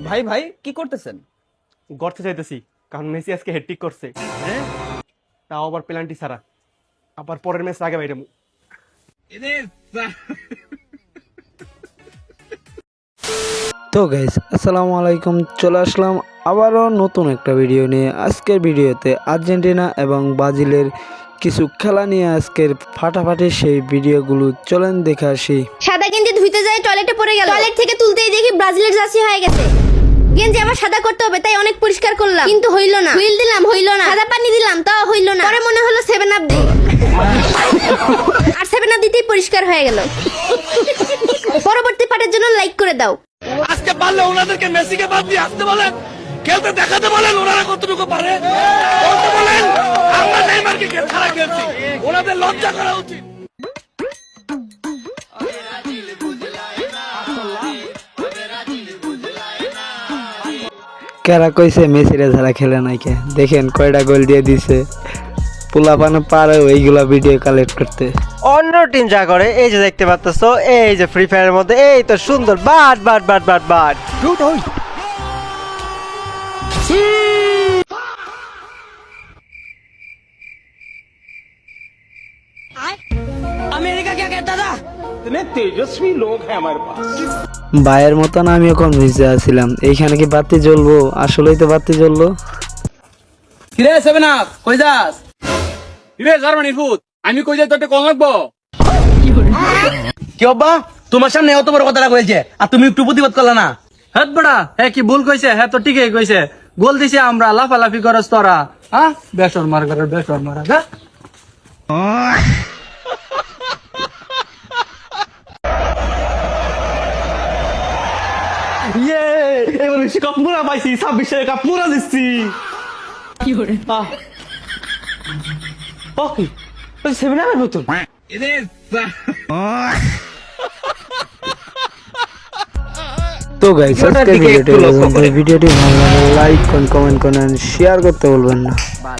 ভাই ভাই কি করতেছেন? গড়তে চাইতেছি কারণ মেসি আজকে হ্যাটট্রিক করছে। হ্যাঁ, তাও আবার পেনাল্টি ছাড়া। আবার পরের ম্যাচ আগে বাইরে। তো গাইস আসসালামু আলাইকুম, চলে আসলাম আবারও নতুন একটা ভিডিও নিয়ে। আজকের ভিডিওতে আর্জেন্টিনা এবং ব্রাজিলের কিছু খেলা নিয়ে আজকের ফাটাফাটি সেই ভিডিওগুলো চলেন দেখে আসি। সাদা গেঞ্জি ধুইতে যায় টয়লেটে পড়ে গেল, টয়লেট থেকে তুলতেই দেখি ব্রাজিলের জার্সি হয়ে গেছে। গেঞ্জি আবার সাদা করতে হবে তাই অনেক পরিষ্কার করলাম, কিন্তু হইল না। হুইল দিলাম, হইল না। সাদা পানি দিলাম, তাও হইল না। পরে মনে হলো 7 আপ দিই, আর 7 আপ দিতেই পরিষ্কার হয়ে গেল। পরবর্তী পার্টের জন্য লাইক করে দাও। আজকে পারলে ওনাদেরকে মেসিকে বাদ দিয়ে আসতে বলেন, খেলতে দেখাতে বলেন, ওনারা কতটুকু পারে বলতে বলেন। আমরা নেইমারকে খেলা খেলছি, ওনাদের লজ্জা করা উচিত। কারা কইছে মেসিরা যারা খেলে নাই কে, দেখেন কয়টা গোল দিয়ে দিছে। পোলাপানে পারে ওইগুলা ভিডিও কালেক্ট করতে। অন্য টিম যা করে এই যে দেখতে পাচ্ছ, এই যে ফ্রি ফায়ারের মধ্যে এই তো সুন্দর but but but but but America क्या कहता था? इतने तेजस्वी लोग हैं हमारे पास। ভাইয়ের মতন আমিও কনভিন্সে আছিলাম এইখানে কি বাতি জ্বলবো, আসলেই তো বাতি জ্বললো। কিরে 7 আপ কই যাস? রে জার্মানির ভূত, আমি কই যাই তোতে কোন লাগবো? কি বাবা তোমার সামনে এত বড় কথাটা কইছে আর তুমি একটু প্রতিবাদ করলে না? হ্যাঁ বড়া, হ্যাঁ কি ভুল কইছে? হ্যাঁ তো ঠিকই কইছে। গোল দিছে আমরা, লাফালাফি করস তোরা। হ্যাঁ বেসর মার করে বেসর মারা গা। ইয়ে, এবার কাপ মুরা পাইছি, 26 কাপ মুরা দিচ্ছি। কি করে? ওকে, ওই 7 আপের বোতল। তো গাইস আজকের ভিডিওটি ভালো লাগলে ভিডিওটি ভালো লাগলে লাইক কমেন্ট করেন, শেয়ার করতে বলবেন না।